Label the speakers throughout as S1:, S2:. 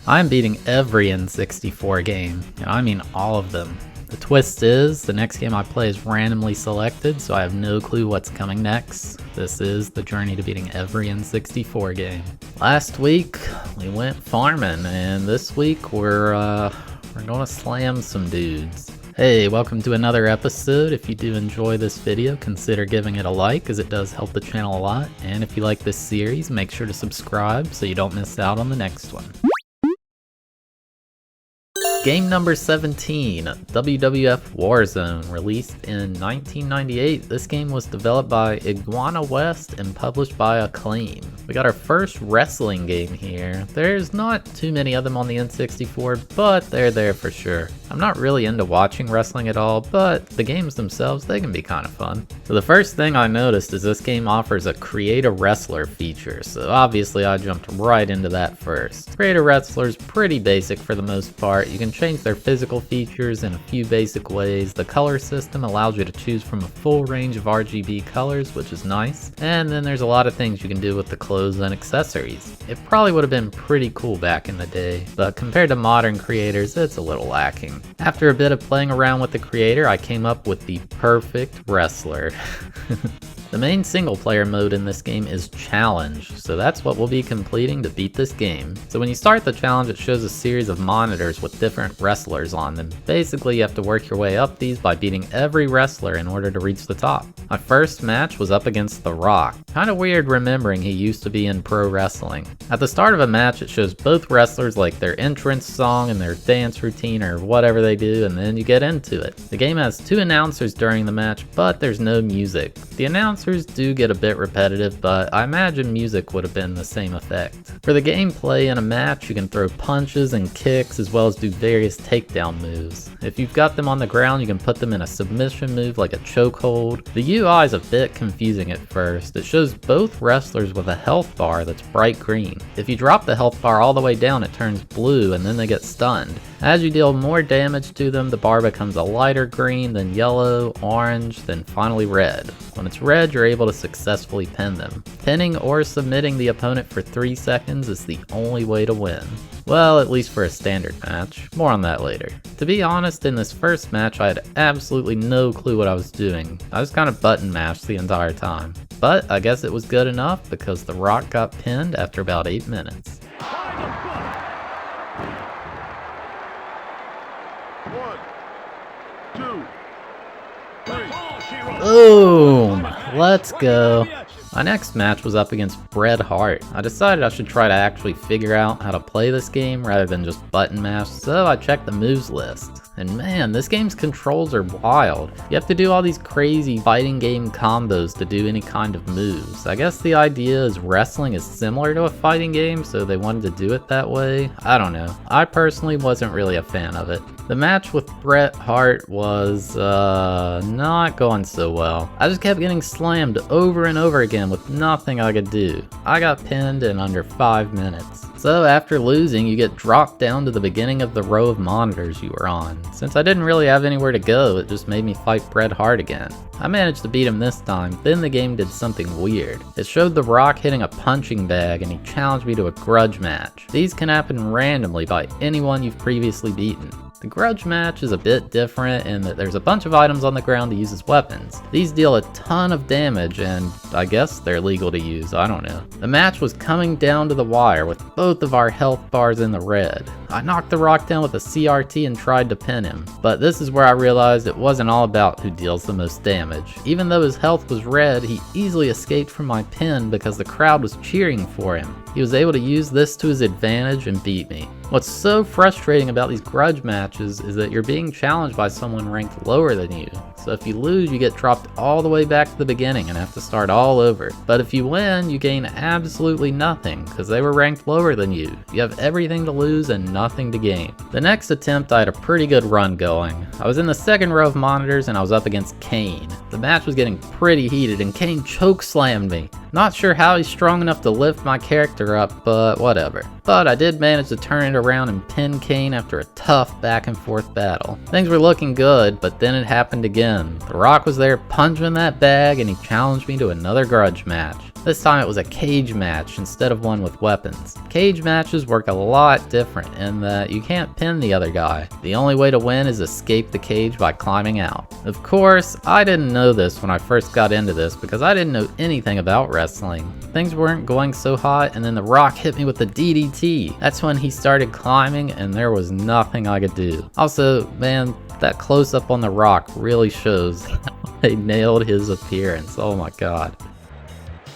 S1: I'm beating every N64 game, and I mean all of them. The twist is, the next game I play is randomly selected, so I have no clue what's coming next. This is the journey to beating every N64 game. Last week, we went farming, and this week we're gonna slam some dudes. Hey, welcome to another episode. If you do enjoy this video, consider giving it a like, as it does help the channel a lot. And if you like this series, make sure to subscribe so you don't miss out on the next one. Game number 17, WWF Warzone, released in 1998. This game was developed by Iguana West and published by Acclaim. We got our first wrestling game here. There's not too many of them on the N64, but they're there for sure. I'm not really into watching wrestling at all, but the games themselves, they can be kind of fun. So the first thing I noticed is this game offers a Create a Wrestler feature, so obviously I jumped right into that first. Create a Wrestler is pretty basic for the most part. You can change their physical features in a few basic ways. The color system allows you to choose from a full range of RGB colors, which is nice. And then there's a lot of things you can do with the clothes and accessories. It probably would have been pretty cool back in the day, but compared to modern creators, it's a little lacking. After a bit of playing around with the creator, I came up with the perfect wrestler. The main single player mode in this game is Challenge, so that's what we'll be completing to beat this game. So when you start the challenge, it shows a series of monitors with different wrestlers on them. Basically, you have to work your way up these by beating every wrestler in order to reach the top. My first match was up against The Rock. Kinda weird remembering he used to be in pro wrestling. At the start of a match, it shows both wrestlers like their entrance song and their dance routine or whatever they do, and then you get into it. The game has 2 announcers during the match, but there's no music. The announcers do get a bit repetitive, but I imagine music would have been the same effect. For the gameplay in a match, you can throw punches and kicks as well as do various takedown moves. If you've got them on the ground, you can put them in a submission move like a chokehold. The UI is a bit confusing at first. It shows both wrestlers with a health bar that's bright green. If you drop the health bar all the way down, it turns blue and then they get stunned. As you deal more damage to them, the bar becomes a lighter green, then yellow, orange, then finally red. When it's red, you're able to successfully pin them. Pinning or submitting the opponent for 3 seconds is the only way to win. Well, at least for a standard match. More on that later. To be honest, in this first match, I had absolutely no clue what I was doing. I was kind of button mashed the entire time. But I guess it was good enough because The Rock got pinned after about 8 minutes.
S2: 1, 2, 3.
S1: Boom! Let's go. My next match was up against Bret Hart. I decided I should try to actually figure out how to play this game rather than just button mash, so I checked the moves list. And man, this game's controls are wild. You have to do all these crazy fighting game combos to do any kind of moves. I guess the idea is wrestling is similar to a fighting game, so they wanted to do it that way. I don't know. I personally wasn't really a fan of it. The match with Bret Hart was, not going so well. I just kept getting slammed over and over again with nothing I could do. I got pinned in under 5 minutes. So after losing, you get dropped down to the beginning of the row of monitors you were on. Since I didn't really have anywhere to go, it just made me fight Bret Hart again. I managed to beat him this time, then the game did something weird. It showed The Rock hitting a punching bag and he challenged me to a grudge match. These can happen randomly by anyone you've previously beaten. The grudge match is a bit different in that there's a bunch of items on the ground to use as weapons. These deal a ton of damage and I guess they're legal to use, I don't know. The match was coming down to the wire with both of our health bars in the red. I knocked The Rock down with a CRT and tried to pin him, but this is where I realized it wasn't all about who deals the most damage. Even though his health was red, he easily escaped from my pin because the crowd was cheering for him. He was able to use this to his advantage and beat me. What's so frustrating about these grudge matches is that you're being challenged by someone ranked lower than you. So if you lose, you get dropped all the way back to the beginning and have to start all over. But if you win, you gain absolutely nothing because they were ranked lower than you. You have everything to lose and nothing to gain. The next attempt, I had a pretty good run going. I was in the second row of monitors and I was up against Kane. The match was getting pretty heated and Kane chokeslammed me. Not sure how he's strong enough to lift my character up, but whatever. But I did manage to turn it around and pin Kane after a tough back and forth battle. Things were looking good, but then it happened again. The Rock was there punching that bag and he challenged me to another grudge match. This time it was a cage match instead of one with weapons. Cage matches work a lot different in that you can't pin the other guy. The only way to win is escape the cage by climbing out. Of course, I didn't know this when I first got into this because I didn't know anything about wrestling. Things weren't going so hot, and then The Rock hit me with the DDT. That's when he started climbing and there was nothing I could do. Also, man, that close-up on The Rock really shows they nailed his appearance. Oh my god.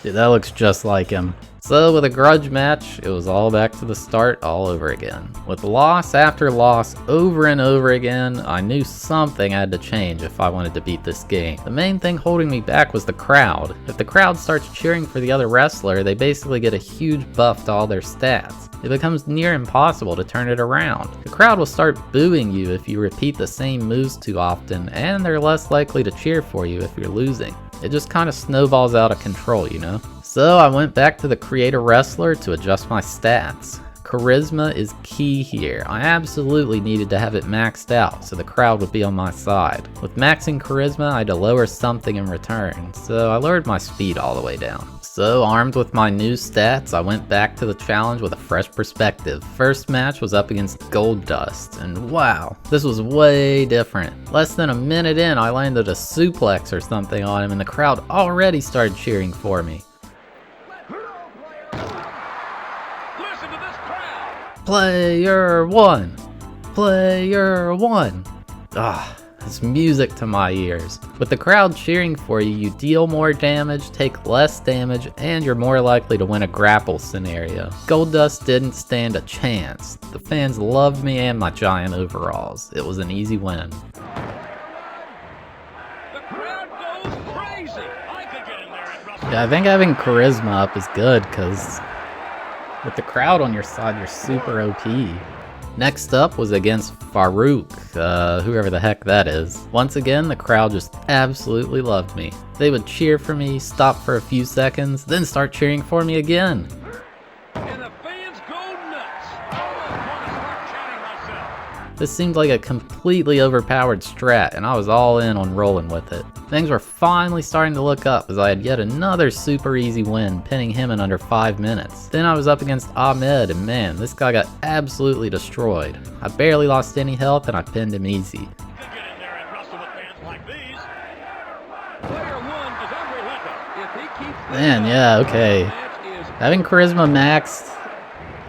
S1: Dude, that looks just like him. So with a grudge match, it was all back to the start all over again. With loss after loss over and over again, I knew something had to change if I wanted to beat this game. The main thing holding me back was the crowd. If the crowd starts cheering for the other wrestler, they basically get a huge buff to all their stats. It becomes near impossible to turn it around. The crowd will start booing you if you repeat the same moves too often, and they're less likely to cheer for you if you're losing. It just kind of snowballs out of control, you know? So I went back to the Creator Wrestler to adjust my stats. Charisma is key here. I absolutely needed to have it maxed out so the crowd would be on my side. With maxing Charisma, I had to lower something in return, so I lowered my speed all the way down. So armed with my new stats, I went back to the challenge with a fresh perspective. First match was up against Goldust, and wow, this was way different. Less than a minute in, I landed a suplex or something on him and the crowd already started cheering for me. Player one! Player one! Ah. It's music to my ears. With the crowd cheering for you, you deal more damage, take less damage, and you're more likely to win a grapple scenario. Goldust didn't stand a chance. The fans loved me and my giant overalls. It was an easy win.
S3: The crowd goes crazy. I could get in there and wrestle.
S1: Yeah, I think having charisma up is good, because with the crowd on your side, you're super OP. Next up was against Farouk, whoever the heck that is. Once again, the crowd just absolutely loved me. They would cheer for me, stop for a few seconds, then start cheering for me again.
S3: And the fans go nuts. I almost want to start chanting myself.
S1: This seemed like a completely overpowered strat, and I was all in on rolling with it. Things were finally starting to look up as I had yet another super easy win, pinning him in under 5 minutes. Then I was up against Ahmed, and man, this guy got absolutely destroyed. I barely lost any health and I pinned him easy.
S3: You could get in there and wrestle with fans like these. Player one is unrelenting. If he keeps
S1: Man, yeah, okay. Having charisma maxed,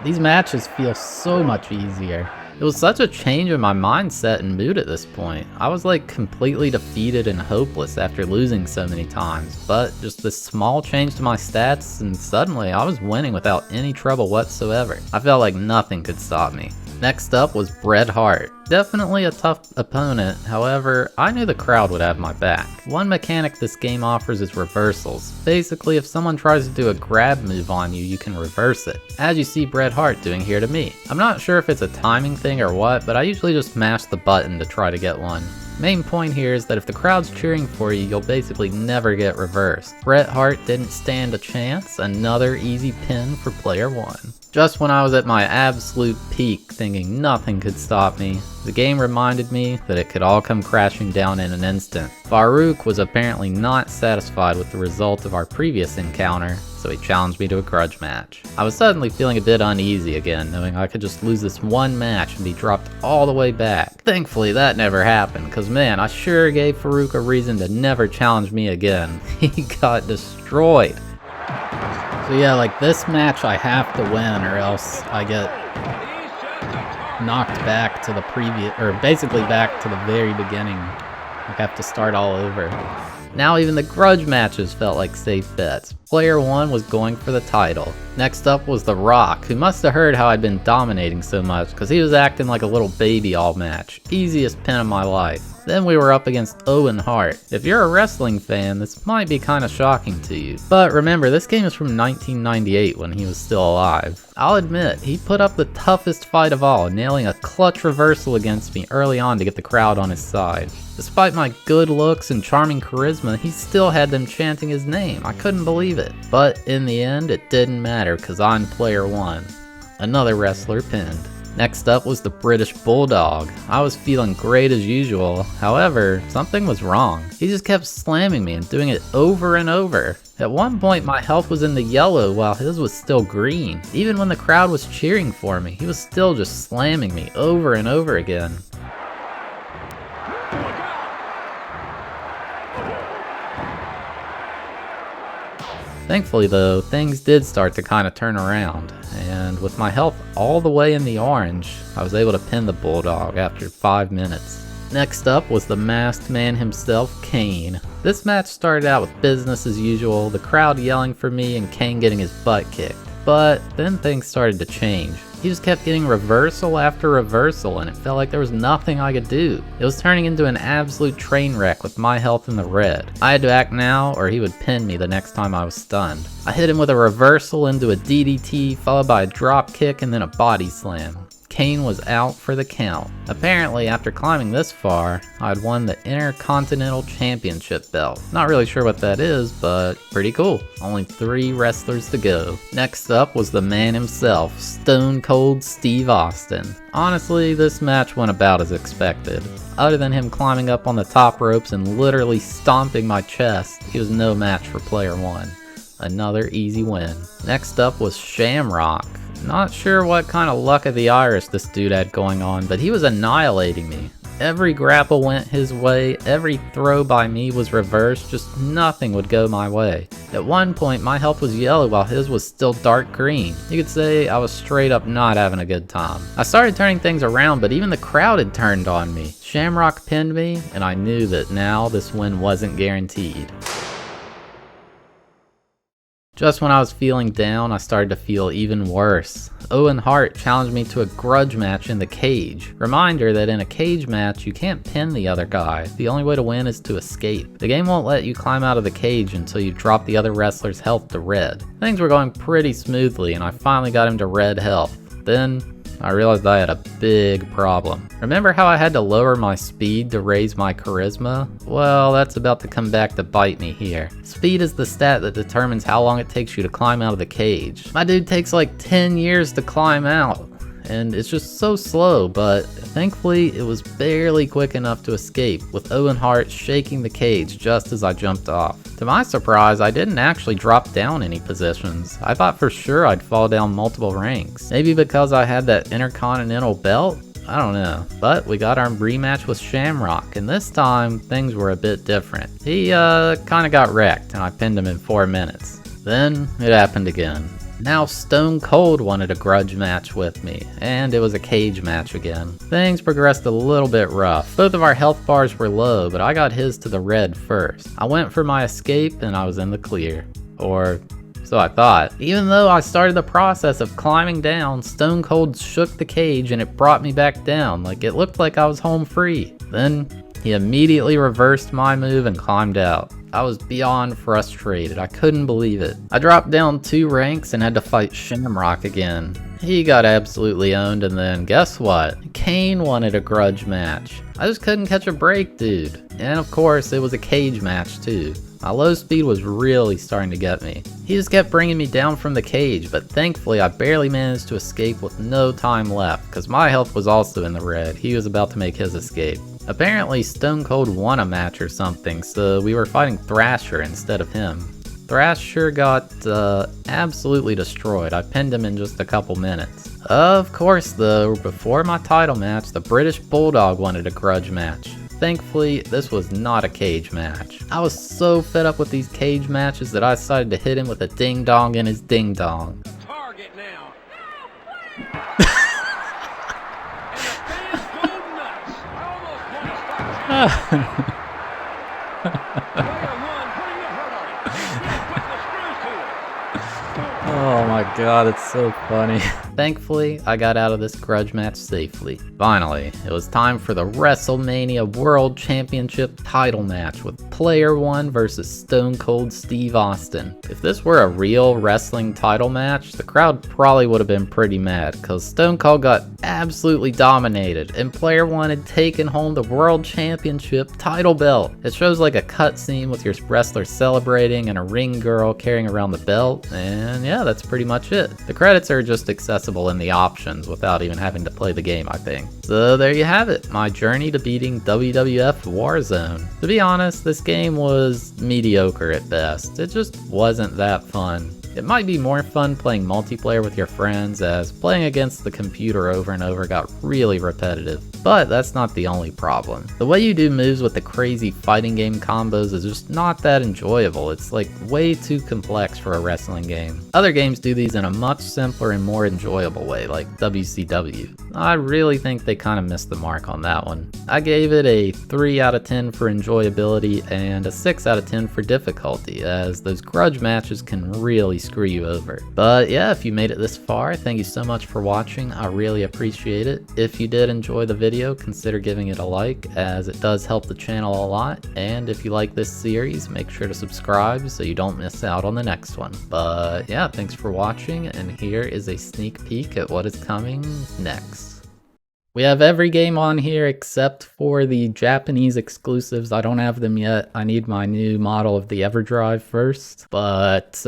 S1: these matches feel so much easier. It was such a change in my mindset and mood at this point. I was like completely defeated and hopeless after losing so many times, but just this small change to my stats and suddenly I was winning without any trouble whatsoever. I felt like nothing could stop me. Next up was Bret Hart. Definitely a tough opponent, however, I knew the crowd would have my back. One mechanic this game offers is reversals. Basically, if someone tries to do a grab move on you, you can reverse it, as you see Bret Hart doing here to me. I'm not sure if it's a timing thing or what, but I usually just mash the button to try to get one. Main point here is that if the crowd's cheering for you, you'll basically never get reversed. Bret Hart didn't stand a chance, another easy pin for player one. Just when I was at my absolute peak, thinking nothing could stop me, the game reminded me that it could all come crashing down in an instant. Farouk was apparently not satisfied with the result of our previous encounter, so he challenged me to a grudge match. I was suddenly feeling a bit uneasy again, knowing I could just lose this one match and be dropped all the way back. Thankfully that never happened, cause man, I sure gave Farouk a reason to never challenge me again. He got destroyed. So yeah, like this match I have to win or else I get knocked back to the previous, or basically back to the very beginning. I have to start all over. Now even the grudge matches felt like safe bets. Player one was going for the title. Next up was The Rock, who must have heard how I'd been dominating so much because he was acting like a little baby all match. Easiest pin of my life. Then we were up against Owen Hart. If you're a wrestling fan, this might be kinda shocking to you. But remember, this game is from 1998 when he was still alive. I'll admit, he put up the toughest fight of all, nailing a clutch reversal against me early on to get the crowd on his side. Despite my good looks and charming charisma, he still had them chanting his name. I couldn't believe it. But in the end, it didn't matter because I'm player one. Another wrestler pinned. Next up was the British Bulldog. I was feeling great as usual, however, something was wrong. He just kept slamming me and doing it over and over. At one point, my health was in the yellow while his was still green. Even when the crowd was cheering for me, he was still just slamming me over and over again. Thankfully though, things did start to kind of turn around, and with my health all the way in the orange, I was able to pin the Bulldog after 5 minutes. Next up was the masked man himself, Kane. This match started out with business as usual, the crowd yelling for me and Kane getting his butt kicked. But then things started to change. He just kept getting reversal after reversal and it felt like there was nothing I could do. It was turning into an absolute train wreck with my health in the red. I had to act now or he would pin me the next time I was stunned. I hit him with a reversal into a DDT followed by a drop kick and then a body slam. Kane was out for the count. Apparently, after climbing this far, I'd won the Intercontinental Championship belt. Not really sure what that is, but pretty cool. Only 3 wrestlers to go. Next up was the man himself, Stone Cold Steve Austin. Honestly, this match went about as expected. Other than him climbing up on the top ropes and literally stomping my chest, he was no match for player 1. Another easy win. Next up was Shamrock. Not sure what kind of luck of the Irish this dude had going on, but he was annihilating me. Every grapple went his way, every throw by me was reversed, just nothing would go my way. At one point, my health was yellow while his was still dark green. You could say I was straight up not having a good time. I started turning things around, but even the crowd had turned on me. Shamrock pinned me, and I knew that now this win wasn't guaranteed. Just when I was feeling down, I started to feel even worse. Owen Hart challenged me to a grudge match in the cage. Reminder that in a cage match, you can't pin the other guy. The only way to win is to escape. The game won't let you climb out of the cage until you drop the other wrestler's health to red. Things were going pretty smoothly and I finally got him to red health. Then I realized I had a big problem. Remember how I had to lower my speed to raise my charisma? Well, that's about to come back to bite me here. Speed is the stat that determines how long it takes you to climb out of the cage. My dude takes like 10 years to climb out, and it's just so slow, but thankfully it was barely quick enough to escape, with Owen Hart shaking the cage just as I jumped off. To my surprise, I didn't actually drop down any positions. I thought for sure I'd fall down multiple ranks. Maybe because I had that Intercontinental belt? I don't know. But we got our rematch with Shamrock, and this time things were a bit different. He kinda got wrecked, and I pinned him in 4 minutes. Then it happened again. Now Stone Cold wanted a grudge match with me, and it was a cage match again. Things progressed a little bit rough. Both of our health bars were low, but I got his to the red first. I went for my escape and I was in the clear. Or so I thought. Even though I started the process of climbing down, Stone Cold shook the cage and it brought me back down, like it looked like I was home free. Then he immediately reversed my move and climbed out. I was beyond frustrated. I couldn't believe it. I dropped down 2 ranks and had to fight Shamrock again. He got absolutely owned, and then guess what? Kane wanted a grudge match. I just couldn't catch a break, dude. And of course, it was a cage match too. My low speed was really starting to get me. He just kept bringing me down from the cage, but thankfully I barely managed to escape with no time left, because my health was also in the red. He was about to make his escape. Apparently Stone Cold won a match or something, so we were fighting Thrasher instead of him. Thrasher got absolutely destroyed. I pinned him in just a couple minutes. Of course though, before my title match, the British Bulldog wanted a grudge match. Thankfully, this was not a cage match. I was so fed up with these cage matches that I decided to hit him with a ding dong in his ding dong.
S3: Target now.
S1: Oh my god, it's so funny. Thankfully, I got out of this grudge match safely. Finally, it was time for the WrestleMania World Championship title match with Player 1 versus Stone Cold Steve Austin. If this were a real wrestling title match, the crowd probably would have been pretty mad, because Stone Cold got absolutely dominated, and Player 1 had taken home the World Championship title belt. It shows like a cutscene with your wrestler celebrating and a ring girl carrying around the belt, and yeah, that's pretty much it. The credits are just excessive accessible in the options without even having to play the game, I think. So there you have it, my journey to beating WWF Warzone. To be honest, this game was mediocre at best. It just wasn't that fun. It might be more fun playing multiplayer with your friends, as playing against the computer over and over got really repetitive. But that's not the only problem. The way you do moves with the crazy fighting game combos is just not that enjoyable. It's like way too complex for a wrestling game. Other games do these in a much simpler and more enjoyable way, like WCW. I really think they kind of missed the mark on that one. I gave it a 3 out of 10 for enjoyability and a 6 out of 10 for difficulty, as those grudge matches can really screw you over. But yeah, if you made it this far, thank you so much for watching. I really appreciate it. If you did enjoy the video, consider giving it a like, as it does help the channel a lot. And if you like this series, make sure to subscribe so you don't miss out on the next one. But yeah, thanks for watching, and here is a sneak peek at what is coming next. We have every game on here except for the Japanese exclusives. I don't have them yet. I need my new model of the EverDrive first. But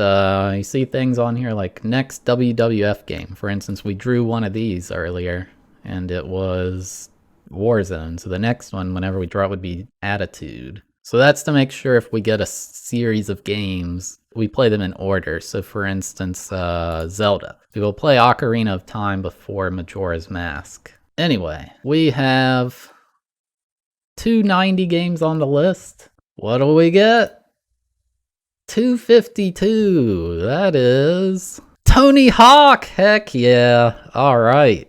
S1: you see things on here like next WWF game. For instance, we drew one of these earlier, and it was Warzone. So the next one, whenever we draw it, would be Attitude. So that's to make sure if we get a series of games, we play them in order. So for instance, Zelda. We will play Ocarina of Time before Majora's Mask. Anyway, we have 290 games on the list. What do we get? 252. That is Tony Hawk. Heck yeah. All right.